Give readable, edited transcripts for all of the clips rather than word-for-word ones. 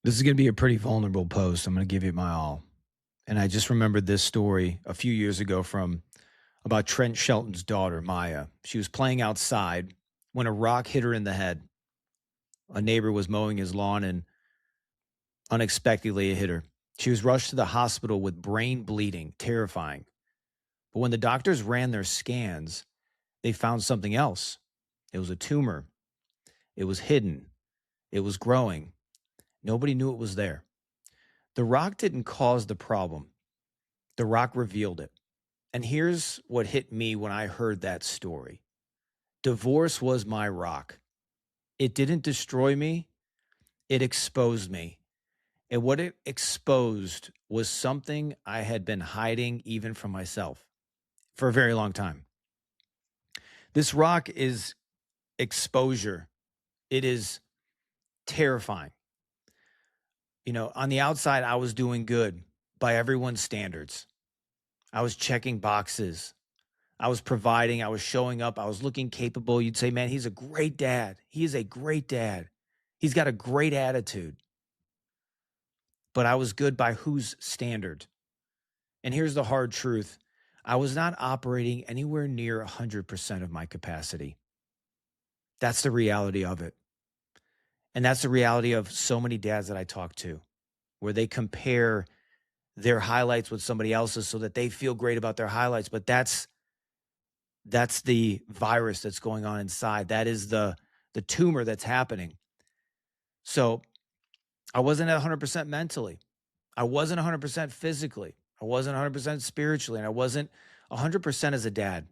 This is going to be a pretty vulnerable post. I'm going to give you my all. And I just remembered this story a few years ago from about Trent Shelton's daughter, Maya. She was playing outside when a rock hit her in the head. A neighbor was mowing his lawn and unexpectedly it hit her. She was rushed to the hospital with brain bleeding, terrifying. But when the doctors ran their scans, they found something else. It was a tumor. It was hidden. It was growing. Nobody knew it was there. The rock didn't cause the problem. The rock revealed it. And here's what hit me when I heard that story. Divorce was my rock. It didn't destroy me, it exposed me. And what it exposed was something I had been hiding even from myself for a very long time. This rock is exposure. It is terrifying. You know, on the outside, I was doing good by everyone's standards. I was checking boxes. I was providing. I was showing up. I was looking capable. You'd say, man, he's a great dad. He is a great dad. He's got a great attitude. But I was good by whose standard? And here's the hard truth. I was not operating anywhere near 100% of my capacity. That's the reality of it. And that's the reality of so many dads that I talk to, where they compare their highlights with somebody else's so that they feel great about their highlights. But that's the virus that's going on inside. That is the tumor that's happening. So I wasn't at 100% mentally. I wasn't 100% physically. I wasn't 100% spiritually. And I wasn't 100% as a dad.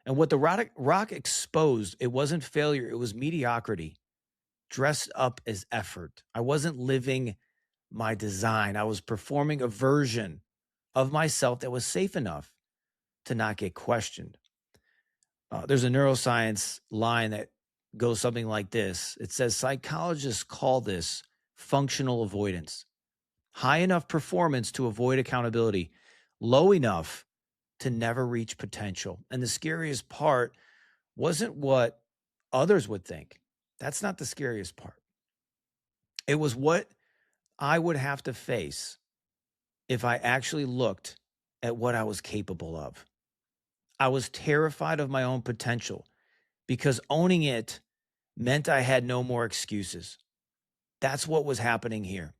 And what the rock exposed, it wasn't failure. It was mediocrity dressed up as effort. I wasn't living my design. I was performing a version of myself that was safe enough to not get questioned. There's a neuroscience line that goes something like this. It says psychologists call this functional avoidance. High enough performance to avoid accountability, low enough to never reach potential. And the scariest part wasn't what others would think. That's not the scariest part. It was what I would have to face if I actually looked at what I was capable of. I was terrified of my own potential because owning it meant I had no more excuses. That's what was happening here.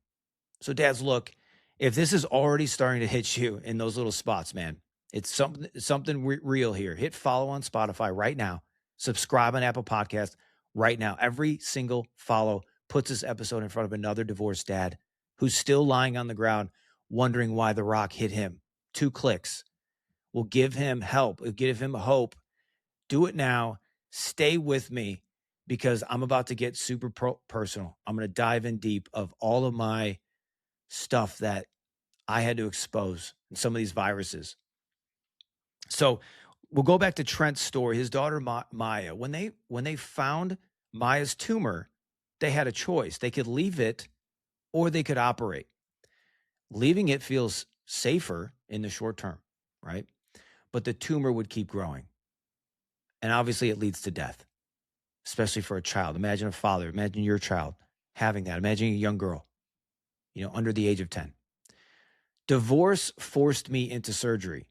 So, dads, look, if this is already starting to hit you in those little spots, man, it's something real here. Hit follow on Spotify right now. Subscribe on Apple Podcasts right now. Every single follow puts this episode in front of another divorced dad who's still lying on the ground wondering why the rock hit him. 2 clicks will give him help. It'll give him hope. Do it now. Stay with me because I'm about to get super personal. I'm going to dive in deep of all of my stuff that I had to expose and some of these viruses. So we'll go back to Trent's story. His daughter Maya, when they found Maya's tumor, they had a choice. They could leave it or they could operate. Leaving it feels safer in the short term, right? But the tumor would keep growing. And obviously it leads to death, especially for a child. Imagine a father, imagine your child having that. Imagine a young girl, under the age of 10. Divorce forced me into surgery.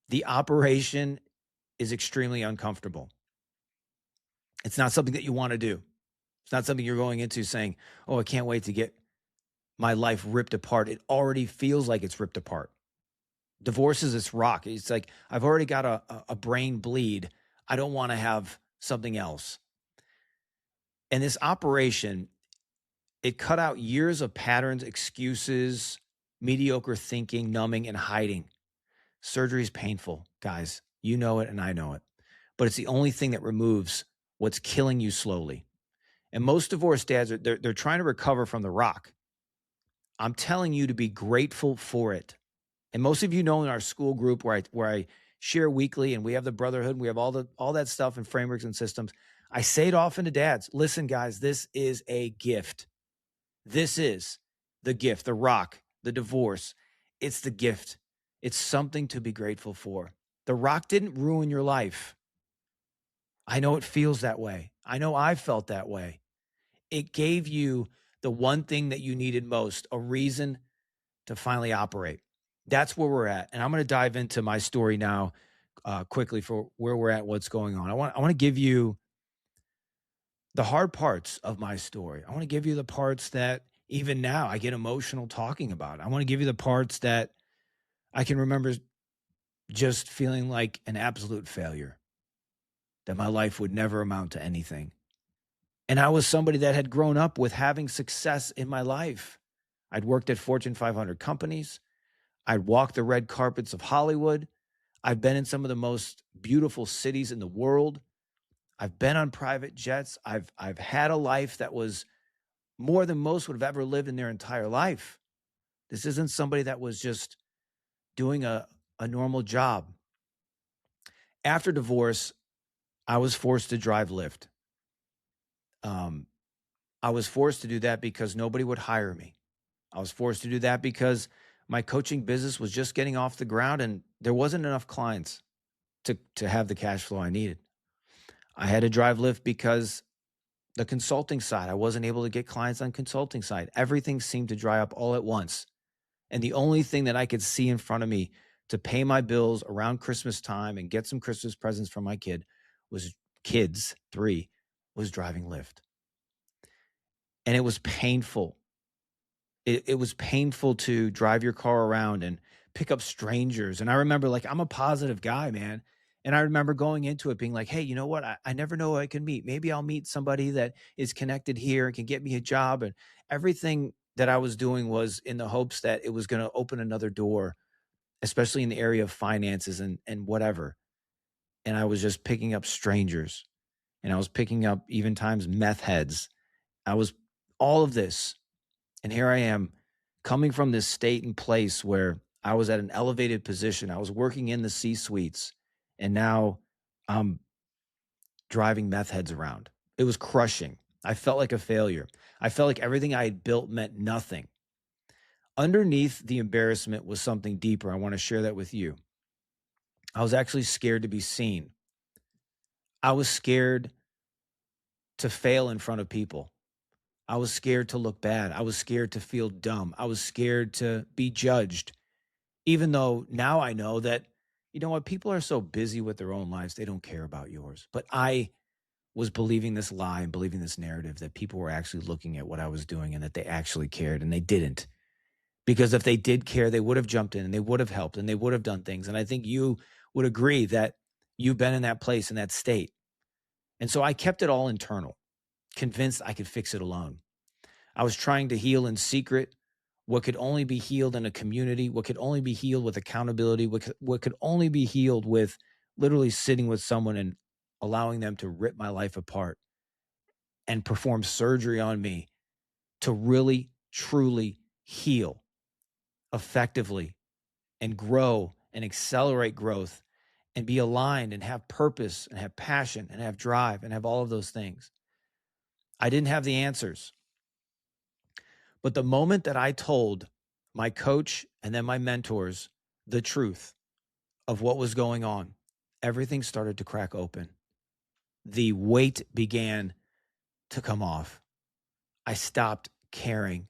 The operation is extremely uncomfortable. It's not something that you want to do. It's not something you're going into saying, oh, I can't wait to get my life ripped apart. It already feels like it's ripped apart. Divorce is this rock. It's like, I've already got a brain bleed. I don't want to have something else. And this operation, it cut out years of patterns, excuses, mediocre thinking, numbing, and hiding. Surgery is painful, guys. You know it and I know it. But it's the only thing that removes what's killing you slowly. And most divorced dads, they're trying to recover from the rock. I'm telling you to be grateful for it. And most of you know in our school group where I share weekly and we have the brotherhood, and we have all that stuff and frameworks and systems. I say it often to dads. Listen, guys, this is a gift. This is the gift, the rock, the divorce. It's the gift. It's something to be grateful for. The rock didn't ruin your life. I know it feels that way. I know I felt that way. It gave you the one thing that you needed most, a reason to finally operate. That's where we're at. And I'm going to dive into my story now quickly for where we're at, what's going on. I want to give you the hard parts of my story. I want to give you the parts that even now I get emotional talking about. I want to give you the parts that I can remember just feeling like an absolute failure, that my life would never amount to anything. And I was somebody that had grown up with having success in my life. I'd worked at Fortune 500 companies. I'd walked the red carpets of Hollywood. I've been in some of the most beautiful cities in the world. I've been on private jets. I've had a life that was more than most would have ever lived in their entire life. This isn't somebody that was just doing a normal job. After divorce, I was forced to drive Lyft. I was forced to do that because nobody would hire me. I was forced to do that because my coaching business was just getting off the ground and there wasn't enough clients to have the cash flow I needed. I had to drive Lyft because the consulting side, I wasn't able to get clients on consulting side. Everything seemed to dry up all at once. And the only thing that I could see in front of me to pay my bills around Christmas time and get some Christmas presents from my kids, 3, was driving Lyft. And it was painful. It was painful to drive your car around and pick up strangers. And I remember, like, I'm a positive guy, man. And I remember going into it being like, hey, you know what? I never know who I can meet. Maybe I'll meet somebody that is connected here and can get me a job. And everything that I was doing was in the hopes that it was going to open another door, especially in the area of finances and whatever. And I was just picking up strangers and I was picking up even times meth heads. I was all of this. And here I am coming from this state and place where I was at an elevated position. I was working in the C-suites and now I'm driving meth heads around. It was crushing. I felt like a failure. I felt like everything I had built meant nothing. Underneath the embarrassment was something deeper. I want to share that with you. I was actually scared to be seen. I was scared to fail in front of people. I was scared to look bad. I was scared to feel dumb. I was scared to be judged. Even though now I know that, you know what, people are so busy with their own lives, they don't care about yours. But I was believing this lie and believing this narrative that people were actually looking at what I was doing and that they actually cared, and they didn't. Because if they did care, they would have jumped in and they would have helped and they would have done things. And I think you would agree that you've been in that place, in that state. And so I kept it all internal, convinced I could fix it alone. I was trying to heal in secret what could only be healed in a community, what could only be healed with accountability, what could only be healed with literally sitting with someone and allowing them to rip my life apart and perform surgery on me to really, truly heal effectively and grow and accelerate growth and be aligned and have purpose and have passion and have drive and have all of those things. I didn't have the answers. But the moment that I told my coach and then my mentors the truth of what was going on, everything started to crack open. The weight began to come off. I stopped caring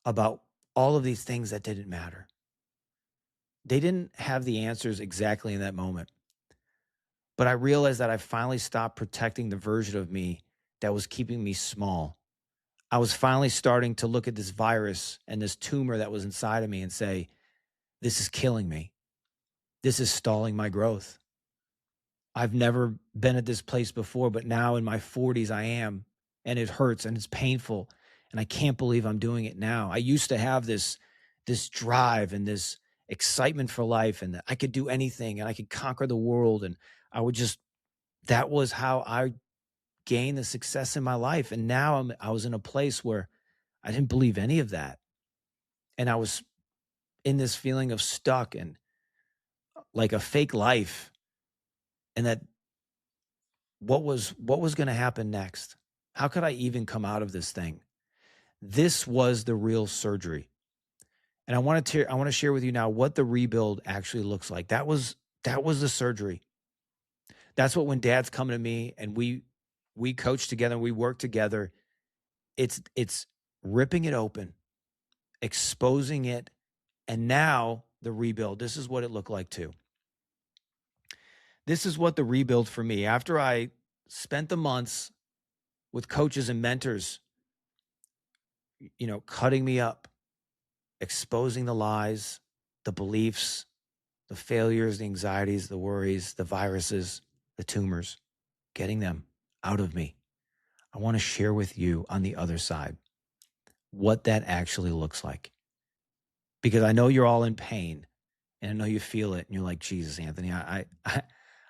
about all of these things that didn't matter. They didn't have the answers exactly in that moment. But I realized that I finally stopped protecting the version of me that was keeping me small. I was finally starting to look at this virus and this tumor that was inside of me and say, this is killing me. This is stalling my growth. I've never been at this place before, but now in my 40s, I am. And it hurts and it's painful. And I can't believe I'm doing it now. I used to have this drive and this excitement for life and that I could do anything and I could conquer the world. And that was how I gained the success in my life. And now I was in a place where I didn't believe any of that. And I was in this feeling of stuck and like a fake life. And that what was going to happen next? How could I even come out of this thing? This was the real surgery. And I want to share with you now what the rebuild actually looks like. That was the surgery. That's what, when dad's coming to me and we coach together, we work together, it's ripping it open, exposing it, and now the rebuild. This is what it looked like too. This is what the rebuild for me, after I spent the months with coaches and mentors, cutting me up, exposing the lies, the beliefs, the failures, the anxieties, the worries, the viruses, the tumors, getting them out of me. I want to share with you on the other side what that actually looks like. Because I know you're all in pain and I know you feel it and you're like, Jesus, Anthony,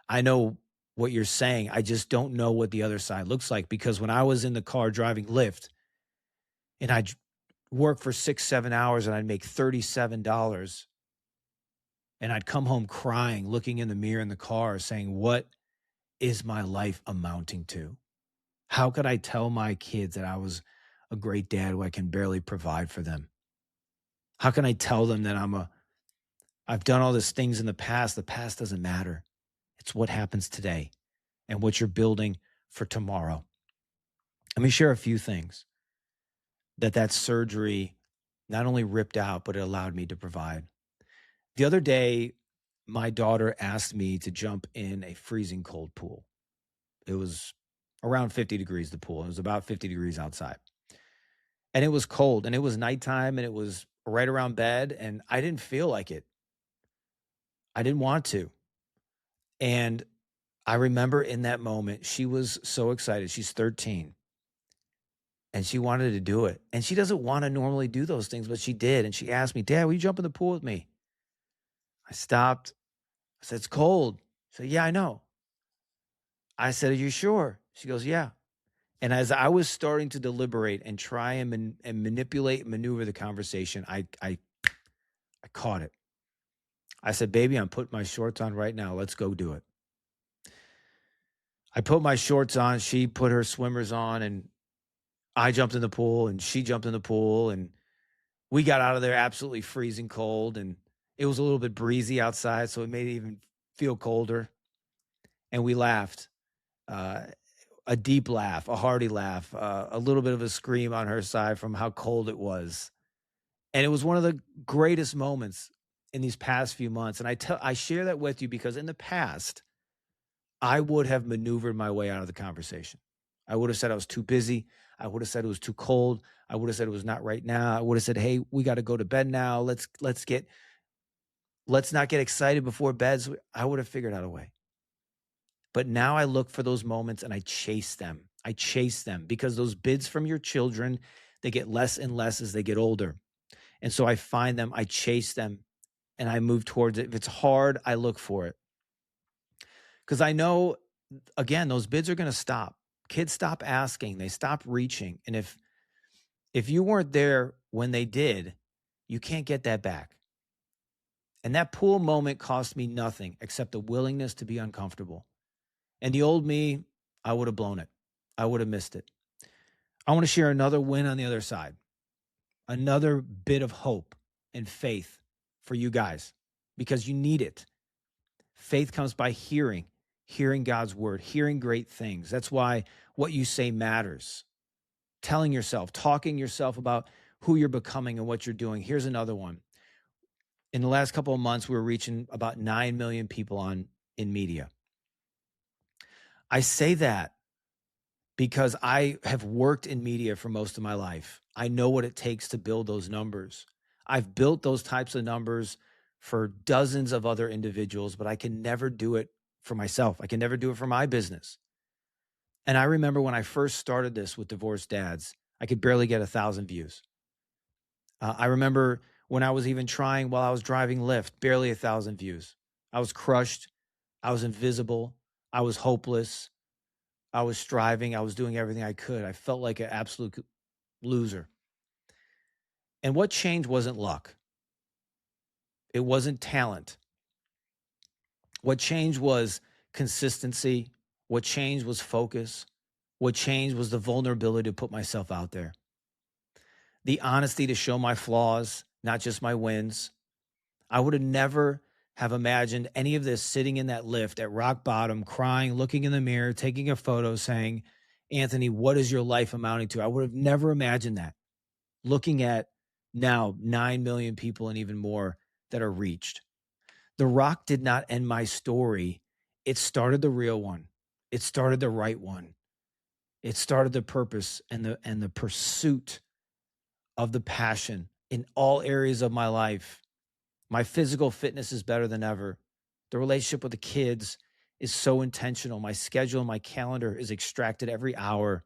I know what you're saying. I just don't know what the other side looks like, because when I was in the car driving Lyft and I'd work for 6-7 hours and I'd make $37 and I'd come home crying, looking in the mirror in the car saying, what is my life amounting to? How could I tell my kids that I was a great dad who I can barely provide for them? How can I tell them that I've done all these things in the past? The past doesn't matter. It's what happens today and what you're building for tomorrow. Let me share a few things that surgery not only ripped out, but it allowed me to provide. The other day, my daughter asked me to jump in a freezing cold pool. It was around 50 degrees, the pool. It was about 50 degrees outside. And it was cold and it was nighttime and it was right around bed and I didn't feel like it. I didn't want to. And I remember in that moment, she was so excited. She's 13 and she wanted to do it. And she doesn't want to normally do those things, but she did. And she asked me, Dad, will you jump in the pool with me? I stopped. I said, it's cold. She said, yeah, I know. I said, are you sure? She goes, yeah. And as I was starting to deliberate and try and manipulate and maneuver the conversation, I caught it. I said, baby, I'm putting my shorts on right now. Let's go do it. I put my shorts on. She put her swimmers on and I jumped in the pool and she jumped in the pool and we got out of there absolutely freezing cold. And it was a little bit breezy outside, so it made it even feel colder. And we laughed. A deep laugh, a hearty laugh, a little bit of a scream on her side from how cold it was. And it was one of the greatest moments in these past few months. And I share that with you because in the past, I would have maneuvered my way out of the conversation. I would have said I was too busy. I would have said it was too cold. I would have said it was not right now. I would have said, hey, we got to go to bed now. Let's not get excited before bed. I would have figured out a way. But now I look for those moments and I chase them. I chase them because those bids from your children, they get less and less as they get older. And so I find them, I chase them, and I move towards it. If it's hard, I look for it. Because I know, again, those bids are going to stop. Kids stop asking. They stop reaching. And if you weren't there when they did, you can't get that back. And that pool moment cost me nothing except the willingness to be uncomfortable. And the old me, I would have blown it. I would have missed it. I want to share another win on the other side, another bit of hope and faith for you guys, because you need it. Faith comes by hearing God's word, hearing great things. That's why what you say matters. Telling yourself, talking yourself about who you're becoming and what you're doing. Here's another one. In the last couple of months, we were reaching about 9 million people in media. I say that because I have worked in media for most of my life. I know what it takes to build those numbers. I've built those types of numbers for dozens of other individuals, but I can never do it for myself. I can never do it for my business. And I remember when I first started this with Divorced Dads, I could barely get 1,000 views. I remember when I was even trying while I was driving Lyft, barely 1,000 views. I was crushed. I was invisible. I was hopeless. I was striving. I was doing everything I could. I felt like an absolute loser. And what changed wasn't luck. It wasn't talent. What changed was consistency. What changed was focus. What changed was the vulnerability to put myself out there. The honesty to show my flaws, not just my wins. I would have never have imagined any of this sitting in that Lyft at rock bottom, crying, looking in the mirror, taking a photo saying, Anthony, what is your life amounting to? I would have never imagined that. looking at now 9 million people and even more that are reached. The Rock did not end my story. It started the real one. It started the right one. It started the purpose and the pursuit of the passion in all areas of my life. My physical fitness is better than ever. The relationship with the kids is so intentional. My schedule and my calendar is extracted every hour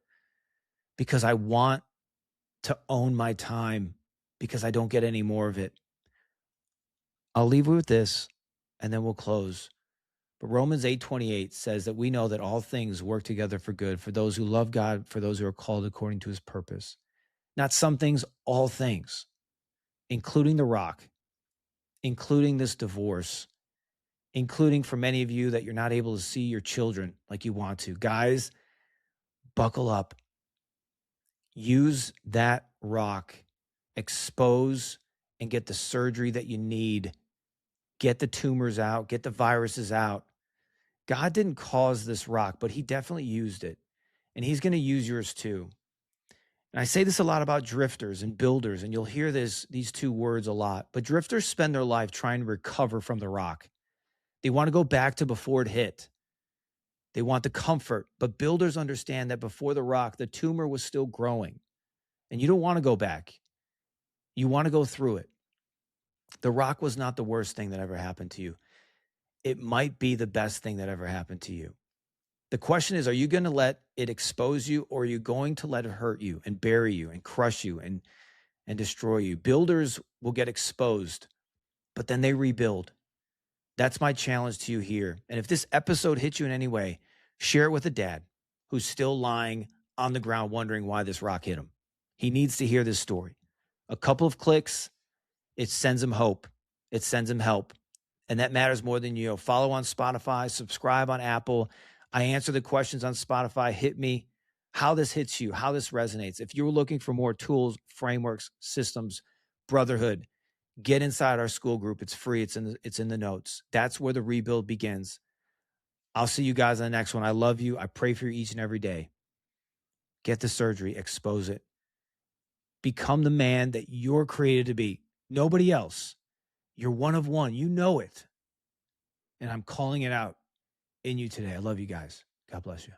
because I want to own my time because I don't get any more of it. I'll leave you with this and then we'll close. But Romans 8:28 says that we know that all things work together for good for those who love God, for those who are called according to his purpose. Not some things, all things, including the Rock, including this divorce, including for many of you that you're not able to see your children like you want to. Guys, buckle up. Use that Rock, expose and get the surgery that you need. Get the tumors out, get the viruses out. God didn't cause this Rock, but he definitely used it. And he's going to use yours too. And I say this a lot about drifters and builders, and you'll hear these two words a lot. But drifters spend their life trying to recover from the Rock. They want to go back to before it hit. They want the comfort. But builders understand that before the Rock, the tumor was still growing. And you don't want to go back. You want to go through it. The Rock was not the worst thing that ever happened to you. It might be the best thing that ever happened to you. The question is, are you going to let it expose you, or are you going to let it hurt you and bury you and crush you and destroy you? Builders will get exposed, but then they rebuild. That's my challenge to you here. And if this episode hits you in any way, share it with a dad who's still lying on the ground wondering why this Rock hit him. He needs to hear this story. A couple of clicks, it sends him hope. It sends him help. And that matters more than you know. Follow on Spotify, subscribe on Apple. I answer the questions on Spotify. Hit me how this hits you, how this resonates. If you're looking for more tools, frameworks, systems, brotherhood, get inside our school group. It's free. It's in the notes. That's where the rebuild begins. I'll see you guys on the next one. I love you. I pray for you each and every day. Get the surgery. Expose it. Become the man that you're created to be. Nobody else. You're one of one. You know it. And I'm calling it out in you today. I love you guys. God bless you.